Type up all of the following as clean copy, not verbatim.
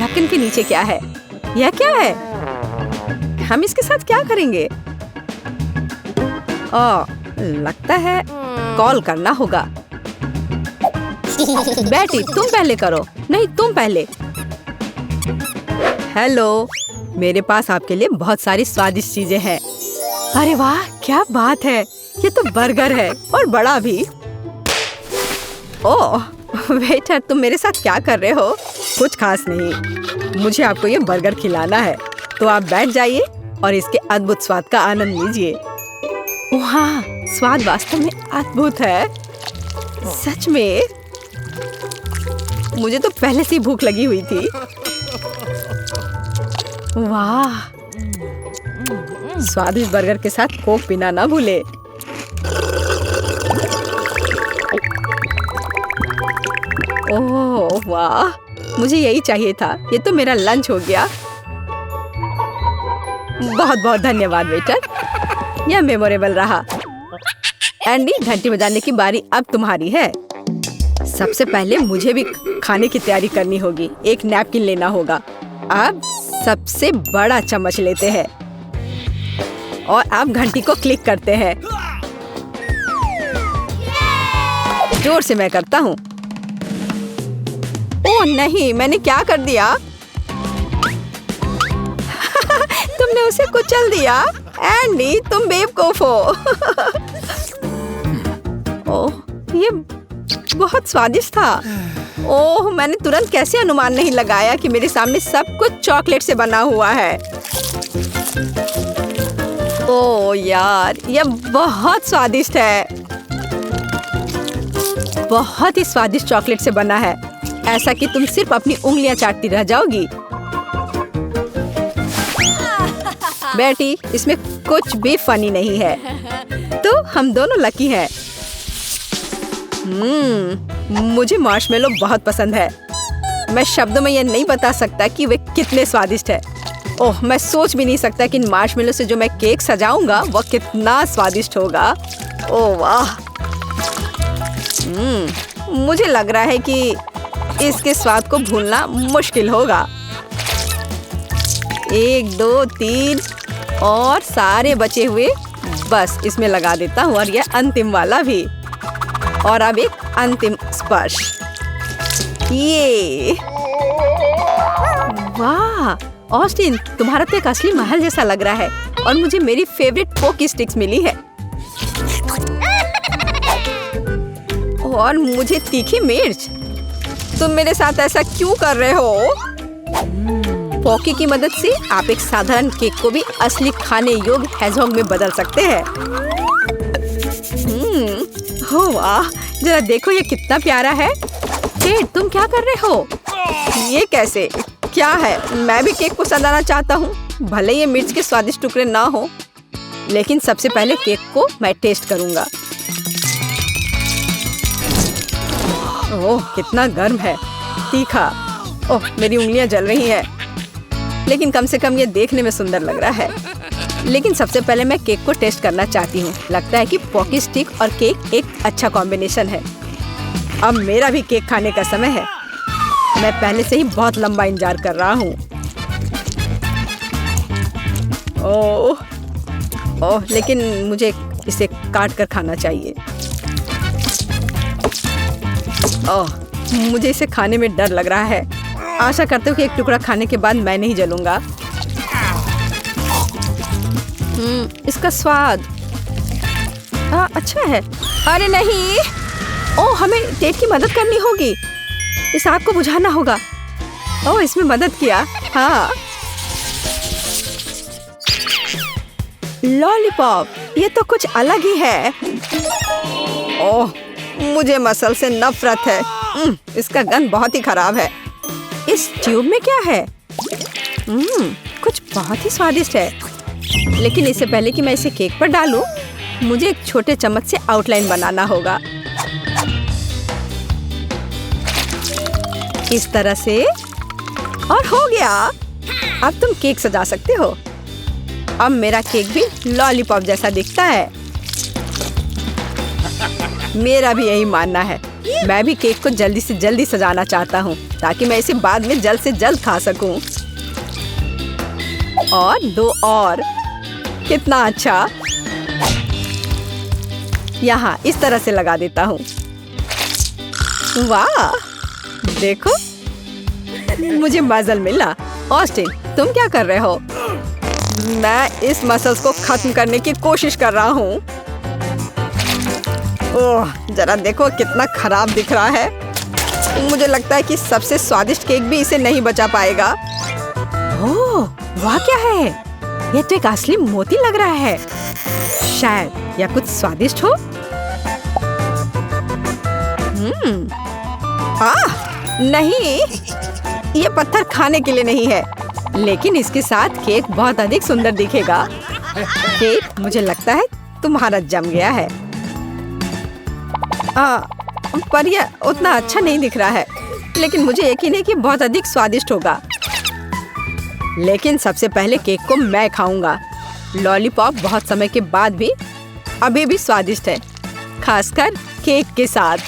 ढक्कन के नीचे क्या है? यह क्या है? हम इसके साथ क्या करेंगे? लगता है कॉल करना होगा। बेटी तुम पहले करो। नहीं तुम पहले। हेलो, मेरे पास आपके लिए बहुत सारी स्वादिष्ट चीजें हैं। अरे वाह, क्या बात है! ये तो बर्गर है और बड़ा भी। ओह वेटर, तुम मेरे साथ क्या कर रहे हो? कुछ खास नहीं, मुझे आपको ये बर्गर खिलाना है। तो आप बैठ जाइए और इसके अद्भुत स्वाद का आनंद लीजिए। वाह, स्वाद वास्तव में अद्भुत है। सच में मुझे तो पहले से ही भूख लगी हुई थी। वाह, स्वादिष्ट बर्गर के साथ कोक पीना ना भूले। ओह वाह, मुझे यही चाहिए था। ये तो मेरा लंच हो गया। बहुत बहुत धन्यवाद वेटर, यह मेमोरेबल रहा। एंडी, घंटी बजाने की बारी अब तुम्हारी है। सबसे पहले मुझे भी खाने की तैयारी करनी होगी। एक नैपकिन लेना होगा। अब सबसे बड़ा चम्मच लेते हैं और अब घंटी को क्लिक करते हैं। जोर से मैं करता हूँ। ओह नहीं, मैंने क्या कर दिया? तुमने उसे कुचल दिया। एंडी, तुम बेवकूफ हो। ओह, ये बहुत स्वादिष्ट था। ओह, मैंने तुरंत कैसे अनुमान नहीं लगाया कि मेरे सामने सब कुछ चॉकलेट से बना हुआ है। ओह यार, यह बहुत स्वादिष्ट है। बहुत ही स्वादिष्ट चॉकलेट से बना है, ऐसा कि तुम सिर्फ अपनी उंगलियां चाटती रह जाओगी। बेटी, इसमें कुछ भी फनी नहीं है, तो हम दोनों लकी हैं। मुझे मार्शमेलो बहुत पसंद है। मैं शब्दों में यह नहीं बता सकता कि वे कितने स्वादिष्ट है। ओह, मैं सोच भी नहीं सकता कि इन मार्शमेलो से जो मैं केक सजाऊंगा वह कितना स्वादिष्ट होगा। ओह वाह, मुझे लग रहा है कि इसके स्वाद को भूलना मुश्किल होगा। 1 2 3 और सारे बचे हुए बस इसमें लगा देता हूँ, और यह अंतिम वाला भी। और अब एक अंतिम स्पर्श। ये वाह ऑस्टिन, तुम्हारा तो एक असली महल जैसा लग रहा है। और मुझे मेरी फेवरेट पोकी स्टिक्स मिली है। और मुझे तीखी मिर्च। तुम मेरे साथ ऐसा क्यों कर रहे हो? पोकी की मदद से आप एक साधारण केक को भी असली खाने योग्य हेजहोग में बदल सकते हैं। हो वाह, जरा देखो ये कितना प्यारा है। जेड, तुम क्या कर रहे हो? ये कैसे? क्या है? मैं भी केक को सजाना चाहता हूँ, भले ये मिर्च के स्वादिष्ट टुकड़े ना हो। लेकिन सबसे पहले केक को मैं टेस्ट करूंगा। ओह, कितना गर्म है, तीखा। ओह, मेरी उंगलियां जल रही हैं। लेकिन कम से कम ये देखने में सुंदर लग रहा है। लेकिन सबसे पहले मैं केक को टेस्ट करना चाहती हूँ। लगता है कि पॉकी स्टिक और केक एक अच्छा कॉम्बिनेशन है। अब मेरा भी केक खाने का समय है। मैं पहले से ही बहुत लंबा इंतजार कर रहा हूँ। ओह ओह, लेकिन मुझे इसे काट कर खाना चाहिए। ओह, मुझे इसे खाने में डर लग रहा है। आशा करते हो कि एक टुकड़ा खाने के बाद मैं नहीं जलूंगा। इसका स्वाद अच्छा है। अरे नहीं, ओह, हमें टेट की मदद करनी होगी। इस आग को बुझाना होगा। ओह, इसमें मदद किया। हाँ, लॉलीपॉप, ये तो कुछ अलग ही है। ओह, मुझे मसल से नफरत है। इसका गंध बहुत ही खराब है। इस ट्यूब में क्या है? कुछ बहुत ही स्वादिष्ट है। लेकिन इससे पहले कि मैं इसे केक पर डालूं, मुझे एक छोटे चम्मच से आउटलाइन बनाना होगा। इस तरह से, और हो गया। अब तुम केक सजा सकते हो। अब मेरा केक भी लॉलीपॉप जैसा दिखता है। मेरा भी यही मानना है। मैं भी केक को जल्दी से जल्दी सजाना चाहता हूँ ताकि मैं इसे बाद में जल्द से जल्द खा सकूं। और 2 और। कितना अच्छा। यहाँ इस तरह से लगा देता हूँ। वाह, देखो मुझे मजल मिला। ऑस्टिन, तुम क्या कर रहे हो? मैं इस मसल्स को खत्म करने की कोशिश कर रहा हूँ। ओह, जरा देखो कितना खराब दिख रहा है। मुझे लगता है कि सबसे स्वादिष्ट केक भी इसे नहीं बचा पाएगा। ओह, वाह क्या है? ये तो एक असली मोती लग रहा है। शायद यह कुछ स्वादिष्ट हो। नहीं, ये पत्थर खाने के लिए नहीं है, लेकिन इसके साथ केक बहुत अधिक सुंदर दिखेगा। केक मुझे लगता है तुम्हारा जम गया है। पर यह उतना अच्छा नहीं दिख रहा है, लेकिन मुझे यकीन है कि बहुत अधिक स्वादिष्ट होगा। लेकिन सबसे पहले केक को मैं खाऊंगा। लॉलीपॉप बहुत समय के बाद भी अभी भी स्वादिष्ट है, खासकर केक के साथ।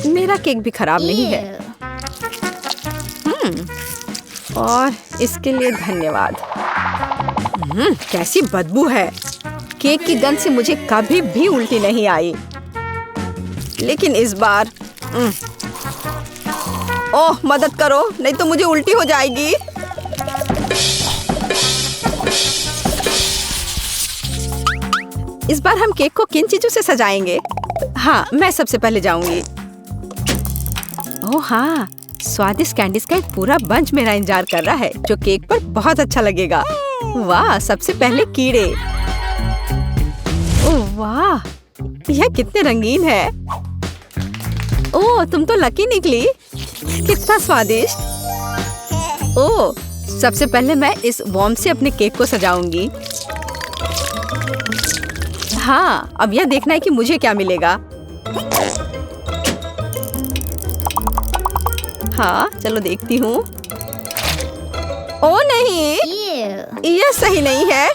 मेरा केक भी खराब नहीं है। और इसके लिए धन्यवाद। कैसी बदबू है। केक की गंध से मुझे कभी भी उल्टी नहीं आई, लेकिन इस बार ओह मदद करो, नहीं तो मुझे उल्टी हो जाएगी। इस बार हम केक को किन चीजों से सजाएंगे? हाँ, मैं सबसे पहले जाऊंगी। ओह हाँ, स्वादिष्ट कैंडीज का एक पूरा बंच मेरा इंतजार कर रहा है, जो केक पर बहुत अच्छा लगेगा। वाह, सबसे पहले कीड़े। ओह वाह, यह कितने रंगीन है। ओह, तुम तो लकी निकली। कितना स्वादिष्ट। ओह, सबसे पहले मैं इस वॉर्म से अपने केक को सजाऊंगी। हाँ, अब यह देखना है कि मुझे क्या मिलेगा। हाँ, चलो देखती हूँ। ओह नहीं, यह सही नहीं है।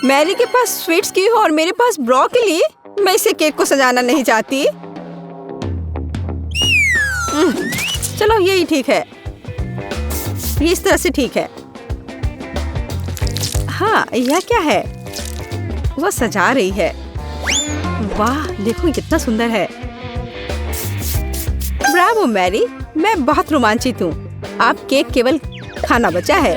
मैरी के पास स्वीट्स की और मेरे पास ब्रोकली। मैं इसे केक को सजाना नहीं चाहती। चलो यही ठीक है, ये इस तरह से ठीक है। हाँ, यह क्या है? वह सजा रही है। वाह, देखो कितना सुंदर है। ब्रावो मैरी, मैं बहुत रोमांचित हूँ। आप केक केवल खाना बचा है।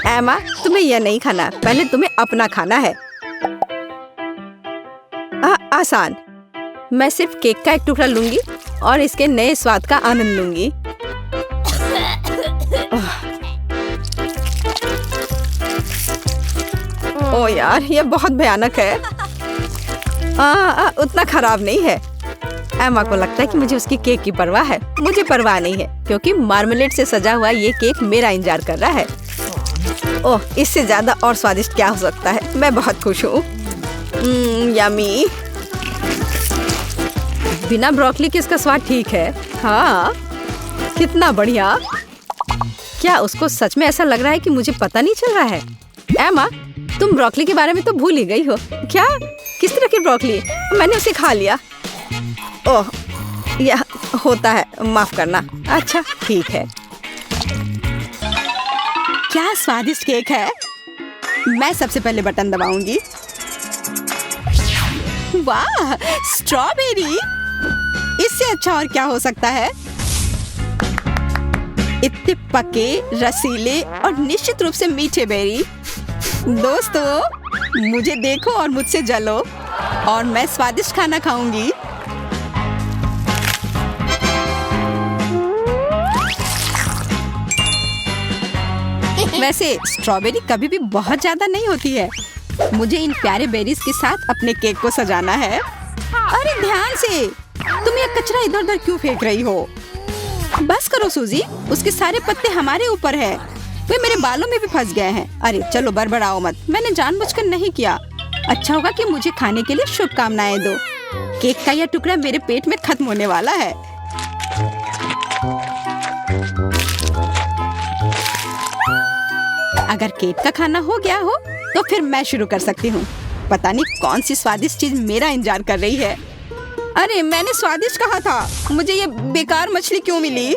एमा, तुम्हें यह नहीं खाना, पहले तुम्हें अपना खाना है। आसान। मैं सिर्फ केक का एक टुकड़ा लूंगी और इसके नए स्वाद का आनंद लूंगी। ओह यार, यह बहुत भयानक है। उतना खराब नहीं है। एमा को लगता है कि मुझे उसकी केक की परवाह है। मुझे परवाह नहीं है, क्योंकि मार्मलेड से सजा हुआ ये केक मेरा इंतजार कर रहा है। ओह, इससे ज्यादा और स्वादिष्ट क्या हो सकता है। मैं बहुत खुश हूँ। यम्मी। बिना ब्रोकली के इसका स्वाद ठीक है। हाँ, कितना बढ़िया। क्या उसको सच में ऐसा लग रहा है कि मुझे पता नहीं चल रहा है? एमा, तुम ब्रोकली के बारे में तो भूल ही गई हो। क्या? किस तरह की ब्रोकली? मैंने उसे खा लिया। ओह, यह होता है, माफ करना। अच्छा ठीक है। क्या स्वादिष्ट केक है। मैं सबसे पहले बटन दबाऊंगी। वाह, स्ट्रॉबेरी। इससे अच्छा और क्या हो सकता है। इतने पके, रसीले और निश्चित रूप से मीठे बेरी। दोस्तों, मुझे देखो और मुझसे जलो, और मैं स्वादिष्ट खाना खाऊंगी। वैसे स्ट्रॉबेरी कभी भी बहुत ज्यादा नहीं होती है। मुझे इन प्यारे बेरीज के साथ अपने केक को सजाना है। अरे ध्यान से, तुम ये कचरा इधर उधर क्यों फेंक रही हो? बस करो सूजी, उसके सारे पत्ते हमारे ऊपर है। वे मेरे बालों में भी फंस गए हैं। अरे चलो बड़बड़ाओ मत, मैंने जानबूझकर नहीं किया। अच्छा होगा कि मुझे खाने के लिए शुभकामनाएं दो। केक का यह टुकड़ा मेरे पेट में खत्म होने वाला है। अगर केक का खाना हो गया हो तो फिर मैं शुरू कर सकती हूँ। पता नहीं कौन सी स्वादिष्ट चीज मेरा इंतजार कर रही है। अरे मैंने स्वादिष्ट कहा था, मुझे ये बेकार मछली क्यों मिली?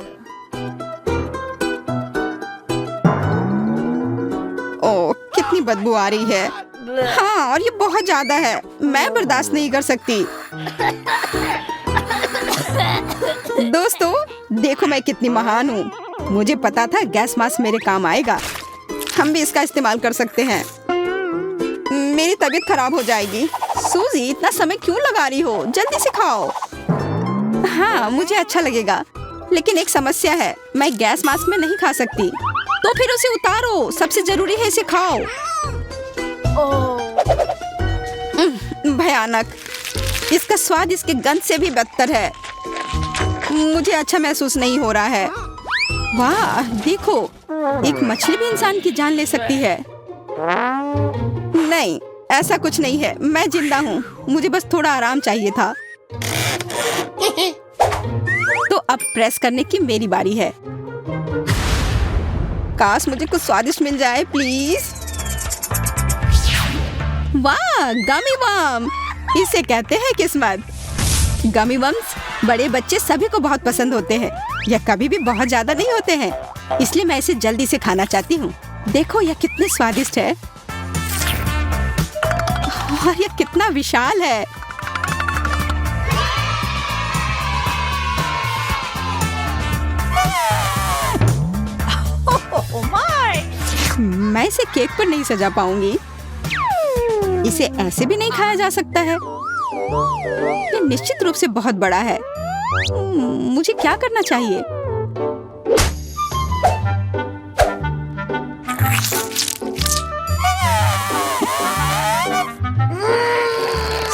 ओह, कितनी बदबू आ रही है। हाँ, और ये बहुत ज्यादा है, मैं बर्दाश्त नहीं कर सकती। दोस्तों, देखो मैं कितनी महान हूँ। मुझे पता था गैस मास्क मेरे काम आएगा। हम भी इसका इस्तेमाल कर सकते हैं। मेरी तबीयत खराब हो जाएगी। सूजी, इतना समय क्यों लगा रही हो? जल्दी से खाओ। हाँ, मुझे अच्छा लगेगा, लेकिन एक समस्या है, मैं गैस मास्क में नहीं खा सकती। तो फिर उसे उतारो, सबसे जरूरी है इसे खाओ। भयानक, इसका स्वाद इसके गंध से भी बदतर है। मुझे अच्छा महसूस नहीं हो रहा है। वाह, देखो, एक मछली भी इंसान की जान ले सकती है। नहीं, ऐसा कुछ नहीं है, मैं जिंदा हूँ, मुझे बस थोड़ा आराम चाहिए था। तो अब प्रेस करने की मेरी बारी है। काश मुझे कुछ स्वादिष्ट मिल जाए, प्लीज। वाह, गमी वर्म, इसे कहते हैं किस्मत। गमी वर्म्स बड़े बच्चे सभी को बहुत पसंद होते हैं। यह कभी भी बहुत ज्यादा नहीं होते हैं, इसलिए मैं इसे जल्दी से खाना चाहती हूँ। देखो यह कितने स्वादिष्ट है और यह कितना विशाल है। मैं इसे केक पर नहीं सजा पाऊंगी। इसे ऐसे भी नहीं खाया जा सकता है। ये निश्चित रूप से बहुत बड़ा है। मुझे क्या करना चाहिए?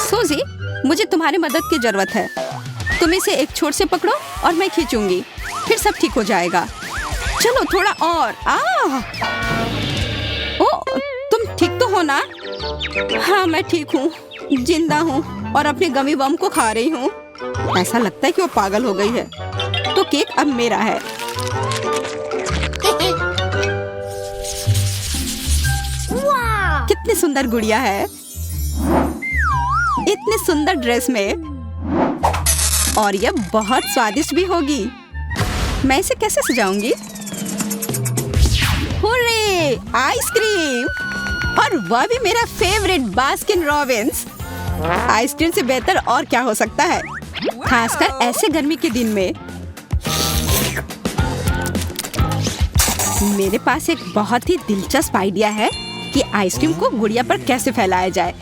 सूजी, मुझे तुम्हारी मदद की जरूरत है। तुम इसे एक छोर से पकड़ो और मैं खींचूंगी, फिर सब ठीक हो जाएगा। चलो थोड़ा और। ओ, तुम ठीक तो हो ना? हाँ, मैं ठीक हूँ, जिंदा हूँ और अपने गमी वर्म को खा रही हूँ। ऐसा लगता है कि वो पागल हो गई है। तो केक अब मेरा है। कितनी सुंदर गुड़िया है, इतनी सुंदर ड्रेस में, और यह बहुत स्वादिष्ट भी होगी। मैं इसे कैसे सजाऊंगी? हुर्रे, आइसक्रीम, और वह भी मेरा फेवरेट बास्किन रॉबिन्स। आइसक्रीम से बेहतर और क्या हो सकता है, खासकर ऐसे गर्मी के दिन में। मेरे पास एक बहुत ही दिलचस्प आइडिया है कि आइसक्रीम को गुड़िया पर कैसे फैलाया जाए।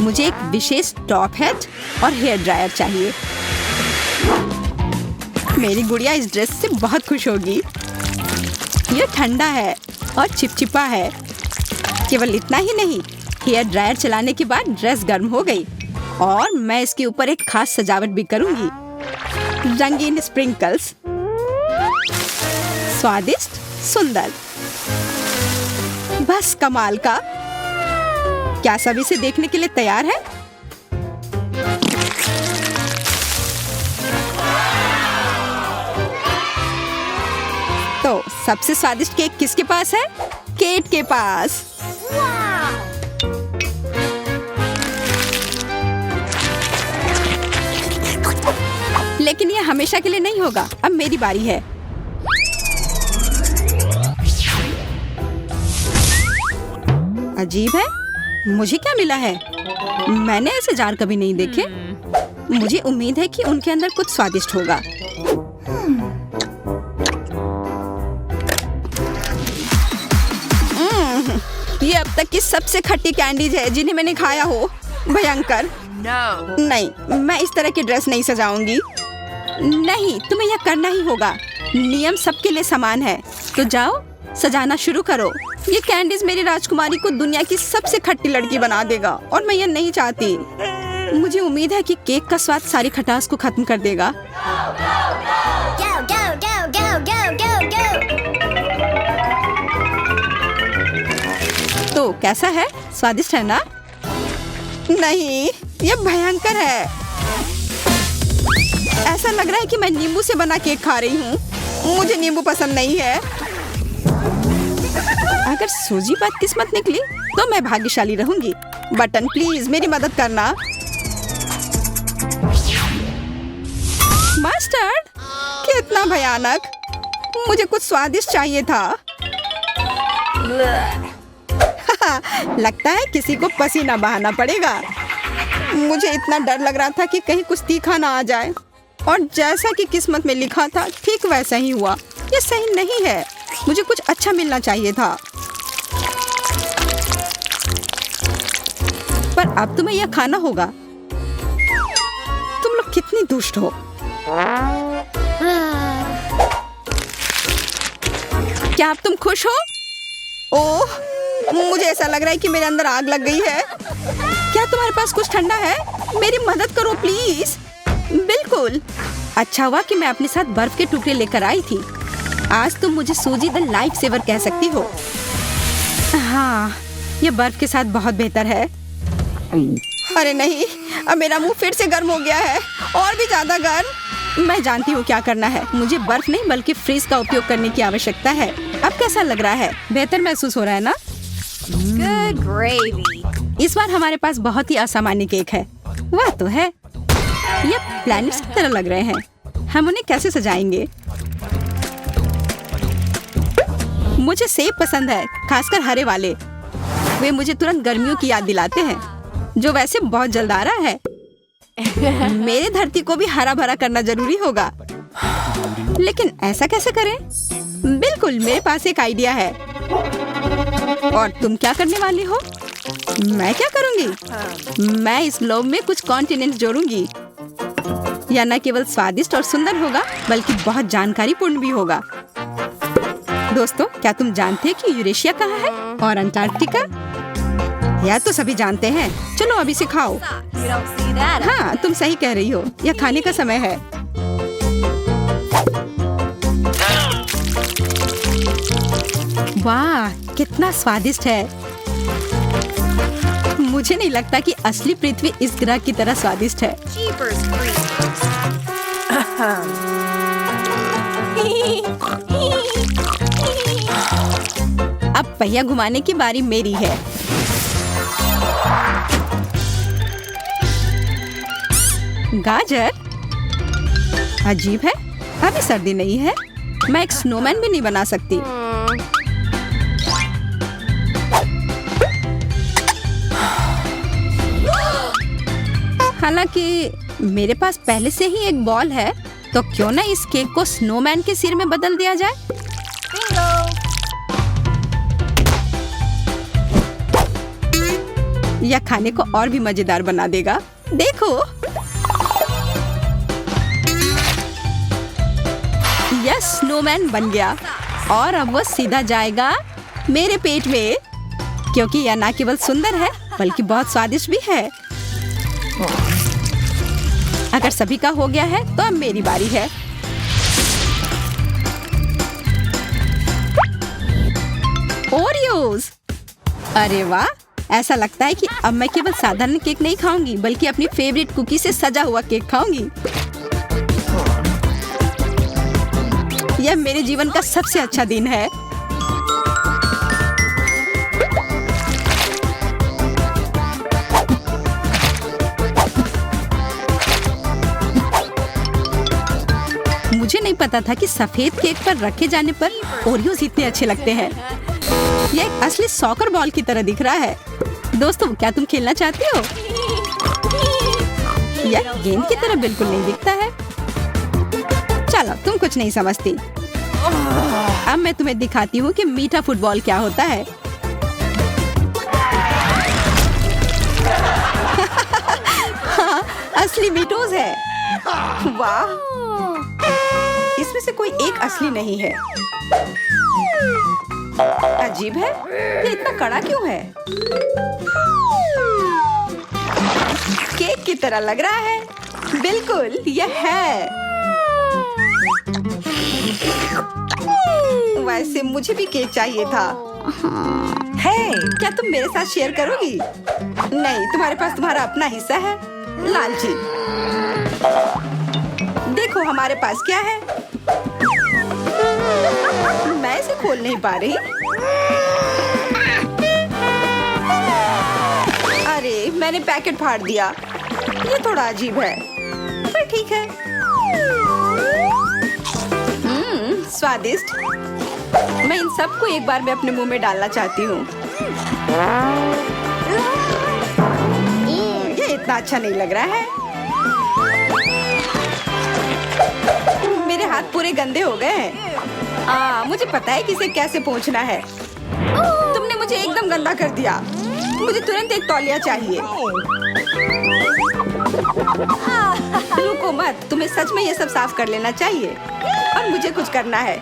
मुझे एक विशेष टॉप हैट और हेयर ड्रायर चाहिए। मेरी गुड़िया इस ड्रेस से बहुत खुश होगी। यह ठंडा है और चिपचिपा है। केवल इतना ही नहीं, हेयर ड्रायर चलाने के बाद ड्रेस गर्म हो गई और मैं इसके ऊपर एक खास सजावट भी करूंगी। रंगीन स्प्रिंकल्स, स्वादिष्ट, सुंदर, बस कमाल का। क्या सब इसे देखने के लिए तैयार है? तो सबसे स्वादिष्ट केक किसके पास है? केट के पास। लेकिन यह हमेशा के लिए नहीं होगा, अब मेरी बारी है। अजीब है, मुझे क्या मिला है? मैंने ऐसे जार कभी नहीं देखे। मुझे उम्मीद है कि उनके अंदर कुछ स्वादिष्ट होगा। ये अब तक की सबसे खट्टी कैंडीज है जिन्हें मैंने खाया हो। भयंकर। नहीं, मैं इस तरह की ड्रेस नहीं सजाऊंगी। नहीं, तुम्हें यह करना ही होगा। नियम सबके लिए समान है। तो जाओ, सजाना शुरू करो। ये कैंडीज मेरी राजकुमारी को दुनिया की सबसे खट्टी लड़की बना देगा और मैं यह नहीं चाहती। मुझे उम्मीद है कि केक का स्वाद सारी खटास को खत्म कर देगा। Go, go, go, go, go, go, go. तो कैसा है? स्वादिष्ट है ना? नहीं, यह भयंकर है। ऐसा लग रहा है कि मैं नींबू से बना केक खा रही हूँ। मुझे नींबू पसंद नहीं है। अगर सूजी बदकिस्मत निकली तो मैं भाग्यशाली रहूंगी। बटन प्लीज मेरी मदद करना। मस्टर्ड, कितना भयानक। मुझे कुछ स्वादिष्ट चाहिए था। लगता है किसी को पसीना बहाना पड़ेगा। मुझे इतना डर लग रहा था कि कहीं कुछ तीखा ना आ जाए, और जैसा कि किस्मत में लिखा था ठीक वैसा ही हुआ। ये सही नहीं है, मुझे कुछ अच्छा मिलना चाहिए था। पर अब तुम्हें यह खाना होगा। तुम लोग कितनी दुष्ट हो। क्या अब तुम खुश हो? ओह, मुझे ऐसा लग रहा है कि मेरे अंदर आग लग गई है। क्या तुम्हारे पास कुछ ठंडा है? मेरी मदद करो प्लीज। बिल्कुल। अच्छा हुआ कि मैं अपने साथ बर्फ के टुकड़े लेकर आई थी। आज तुम मुझे सूजी द लाइफ सेवर कह सकती हो। हाँ, ये बर्फ के साथ बहुत बेहतर है। अरे नहीं, अब मेरा मुंह फिर से गर्म हो गया है, और भी ज्यादा गर्म। मैं जानती हूँ क्या करना है। मुझे बर्फ नहीं बल्कि फ्रीज का उपयोग करने की आवश्यकता है। अब कैसा लग रहा है? बेहतर महसूस हो रहा है ना? Good gravy. इस बार हमारे पास बहुत ही असामान्य केक है। वह तो है, ये प्लैनेट्स की तरह लग रहे हैं। हम उन्हें कैसे सजाएंगे? मुझे सेब पसंद है, खासकर हरे वाले। वे मुझे तुरंत गर्मियों की याद दिलाते हैं, जो वैसे बहुत जल्द आ रहा है। मेरे धरती को भी हरा भरा करना जरूरी होगा। लेकिन ऐसा कैसे करें? बिल्कुल, मेरे पास एक आइडिया है। और तुम क्या करने वाली हो? मैं क्या करूंगी? मैं इस ग्लोब में कुछ कॉन्टिनेंट जोड़ूंगी। यह न केवल स्वादिष्ट और सुंदर होगा, बल्कि बहुत जानकारीपूर्ण भी होगा। दोस्तों, क्या तुम जानते हैं कि यूरेशिया कहाँ है और अंटार्कटिका? यह तो सभी जानते हैं। चलो अभी से खाओ। You don't see that. हाँ, तुम सही कह रही हो। यह खाने का समय है। वाह, कितना स्वादिष्ट है। मुझे नहीं लगता कि असली पृथ्वी इस ग्रह की तरह स्वादिष्ट है। Jeepers creepers. अब पहिया घुमाने की बारी मेरी है। गाजर, अजीब है। अभी सर्दी नहीं है, मैं एक स्नोमैन भी नहीं बना सकती। हालांकि मेरे पास पहले से ही एक बॉल है, तो क्यों ना इस केक को स्नोमैन के सिर में बदल दिया जाए? यह खाने को और भी मजेदार बना देगा। देखो, यह स्नोमैन बन गया, और अब वो सीधा जाएगा मेरे पेट में, क्योंकि यह न केवल सुंदर है बल्कि बहुत स्वादिष्ट भी है। अगर सभी का हो गया है तो अब मेरी बारी है। ओरियोज, अरे वाह, ऐसा लगता है कि अब मैं केवल साधारण केक नहीं खाऊंगी, बल्कि अपनी फेवरेट कुकी से सजा हुआ केक खाऊंगी। यह मेरे जीवन का सबसे अच्छा दिन है। मुझे नहीं पता था कि सफेद केक पर रखे जाने पर ओरियोज इतने अच्छे लगते हैं। यह एक असली सॉकर बॉल की तरह दिख रहा है। दोस्तों, क्या तुम खेलना चाहते हो? यह गेंद की तरह बिल्कुल नहीं दिखता है। चलो, तुम कुछ नहीं समझती। अब मैं तुम्हें दिखाती हूँ कि मीठा फुटबॉल क्या होता है। हाँ, असली मीटोज है। वाह, इसमें से कोई एक असली नहीं है। अजीब है, ये इतना कड़ा क्यों है? केक की तरह लग रहा है। बिल्कुल, यह है। वैसे मुझे भी केक चाहिए था। है, क्या तुम मेरे साथ शेयर करोगी? नहीं, तुम्हारे पास तुम्हारा अपना हिस्सा है, लालची। देखो हमारे पास क्या है। मैं इसे खोल नहीं पा रही। मैंने पैकेट फाड़ दिया। ये थोड़ा अजीब है, पर ठीक है। स्वादिष्ट। मैं इन सबको एक बार में अपने मुंह में डालना चाहती हूँ। ये इतना अच्छा नहीं लग रहा है। मेरे हाथ पूरे गंदे हो गए हैं। मुझे पता है कि इसे कैसे पोंछना है। तुमने मुझे एकदम गंदा कर दिया। मुझे तुरंत एक तौलिया चाहिए। रुको मत, तुम्हें सच में ये सब साफ कर लेना चाहिए। और मुझे कुछ करना है।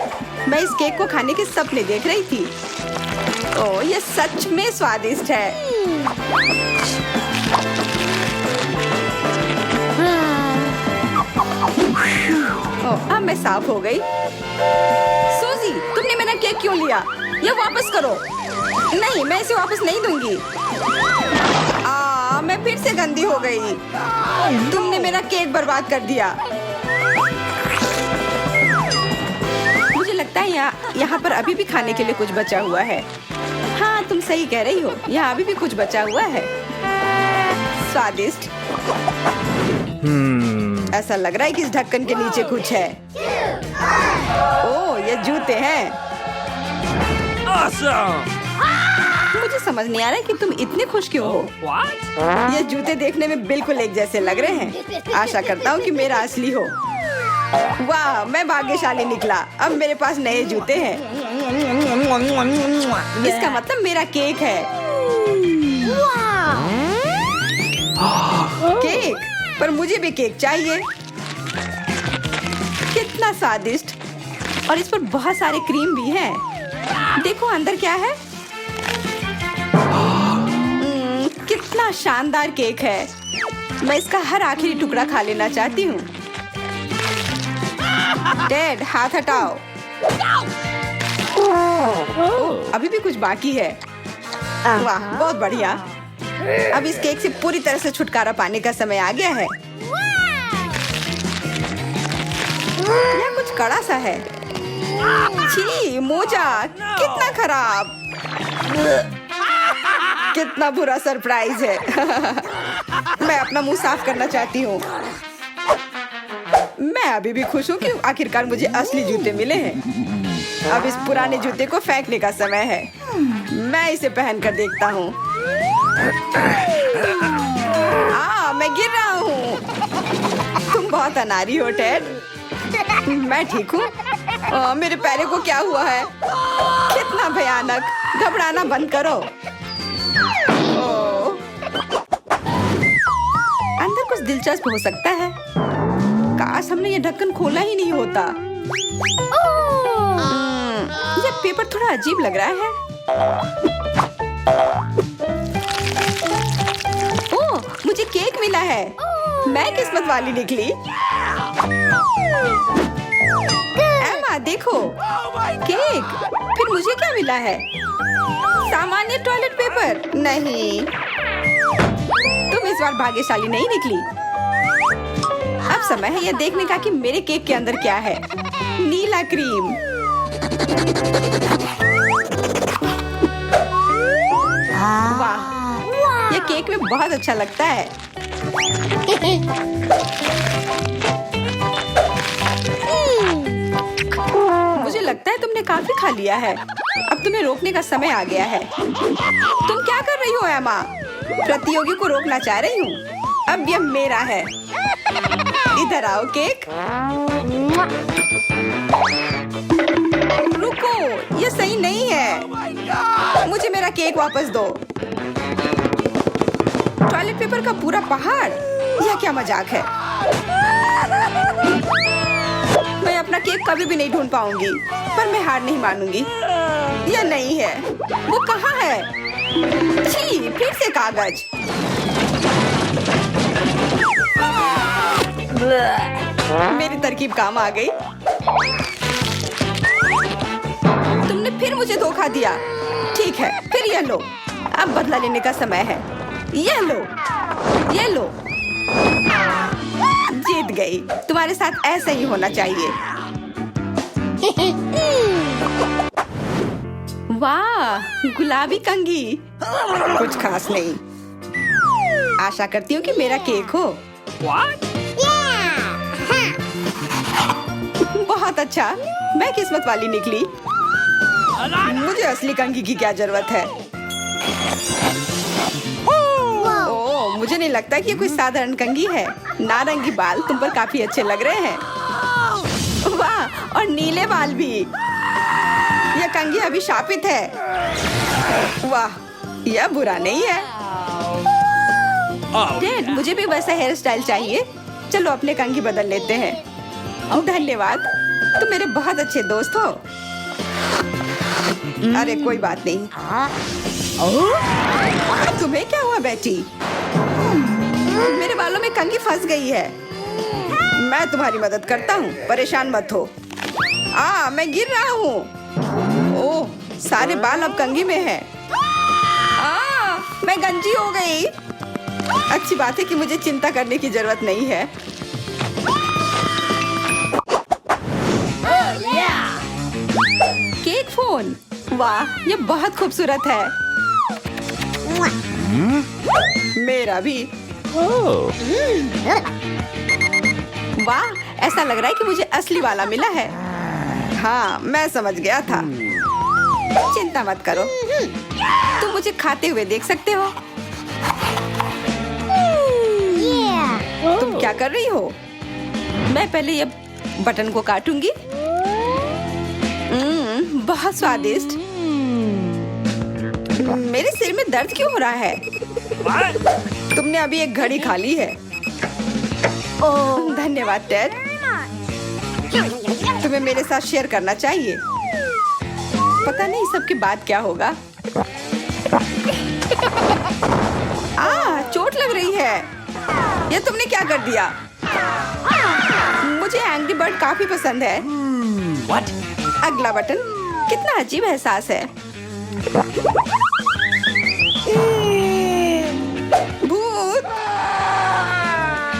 मैं इस केक को खाने के सपने देख रही थी। ओह, ये सच में स्वादिष्ट है। ओह, अब मैं साफ हो गई। सूजी, तुमने मेरा केक क्यों लिया? ये वापस करो। नहीं, मैं इसे वापस नहीं दूंगी। मैं फिर से गंदी हो गई। तुमने मेरा केक बर्बाद कर दिया। मुझे लगता है यहाँ पर अभी भी खाने के लिए कुछ बचा हुआ है। हाँ, तुम सही कह रही हो। यहाँ अभी भी कुछ बचा हुआ है। स्वादिष्ट। ऐसा लग रहा है कि इस ढक्कन के नीचे कुछ है। ओह, ये जूते हैं। Awesome! मुझे समझ नहीं आ रहा है कि तुम इतने खुश क्यों हो। What? ये जूते देखने में बिल्कुल एक जैसे लग रहे हैं। आशा करता हूँ कि मेरा असली हो। वाह, मैं भाग्यशाली निकला। अब मेरे पास नए जूते हैं। इसका मतलब मेरा केक है। केक, पर मुझे भी केक चाहिए। कितना स्वादिष्ट। और इस पर बहुत सारे क्रीम भी हैं। देखो अंदर क्या है। कितना शानदार केक है। मैं इसका हर आखिरी टुकड़ा खा लेना चाहती हूँ। डैड, हाथ हटाओ। अभी भी कुछ बाकी है। वाह, बहुत बढ़िया। अब इस केक से पूरी तरह से छुटकारा पाने का समय आ गया है। यह कुछ कड़ा सा है। छी, मोजा, कितना खराब। कितना बुरा सरप्राइज है। मैं अपना मुंह साफ करना चाहती हूँ। मैं अभी भी खुश हूँ कि आखिरकार मुझे असली जूते मिले हैं। अब इस पुराने जूते को फेंकने का समय है। मैं इसे पहन कर देखता हूँ। मैं गिर रहा हूँ। तुम बहुत अनाड़ी हो टेड। मैं ठीक हूँ। मेरे पैरों को क्या हुआ है? कितना भयानक। घबराना बंद करो। अंदर कुछ दिलचस्प हो सकता है। काश हमने ये ढक्कन खोला ही नहीं होता। ये पेपर थोड़ा अजीब लग रहा है। ओह, मुझे केक मिला है। मैं किस्मत वाली निकली। एमा, देखो केक। फिर मुझे क्या मिला है? सामान्य टॉयलेट पेपर नहीं। तुम इस बार भाग्यशाली नहीं निकली। अब समय है यह देखने का कि मेरे केक के अंदर क्या है। नीला क्रीम। वाह, यह केक में बहुत अच्छा लगता है। मुझे लगता है तुमने काफी खा लिया है। अब तुम्हें रोकने का समय आ गया है। तुम क्या कर रही हो एमा? प्रतियोगी को रोकना चाह रही हूँ। अब यह मेरा है। इधर आओ केक। रुको, यह सही नहीं है। मुझे मेरा केक वापस दो। टॉयलेट पेपर का पूरा पहाड़। यह क्या मजाक है? मैं अपना केक कभी भी नहीं ढूंढ पाऊंगी, पर मैं हार नहीं मानूंगी। यह नहीं है। वो कहाँ है? छी, फिर से कागज। मेरी तरकीब काम आ गई। तुमने फिर मुझे धोखा दिया। ठीक है, फिर यह लो। अब बदला लेने का समय है। यह लो, यह लो। जीत गई। तुम्हारे साथ ऐसा ही होना चाहिए। वाह, गुलाबी कंघी। कुछ खास नहीं। आशा करती हूँ कि मेरा केक हो। बहुत अच्छा, मैं किस्मत वाली निकली। मुझे असली कंघी की क्या जरूरत है। ओह, मुझे नहीं लगता कि ये कोई साधारण कंघी है। नारंगी बाल तुम पर काफी अच्छे लग रहे हैं। वाह, और नीले बाल भी। यह कंघी अभिशापित है। वाह, यह बुरा नहीं है। डैड, मुझे भी वैसा हेयर स्टाइल चाहिए। चलो अपने कंघी बदल लेते हैं। धन्यवाद, तुम मेरे बहुत अच्छे दोस्त हो। अरे कोई बात नहीं। तुम्हें क्या हुआ बेटी? मेरे बालों में कंघी फंस गई है। मैं तुम्हारी मदद करता हूँ, परेशान मत हो। मैं गिर रहा हूँ। ओह, सारे बाल अब कंघी में हैं। मैं गंजी हो गई। अच्छी बात है कि मुझे चिंता करने की जरूरत नहीं है। केक फोन, वाह, ये बहुत खूबसूरत है। मेरा भी। वाह, ऐसा लग रहा है कि मुझे असली वाला मिला है। हाँ, मैं समझ गया था। चिंता मत करो, तुम मुझे खाते हुए देख सकते हो। तुम क्या कर रही हो? मैं पहले ये बटन को काटूंगी। बहुत स्वादिष्ट। मेरे सिर में दर्द क्यों हो रहा है? तुमने अभी एक घड़ी खा ली है। धन्यवाद टेड। तुम्हें मेरे साथ शेयर करना चाहिए। पता नहीं सबके बाद क्या होगा। चोट लग रही है। ये तुमने क्या कर दिया? मुझे एंग्री बर्ड काफी पसंद है। अगला बटन। कितना अजीब एहसास है।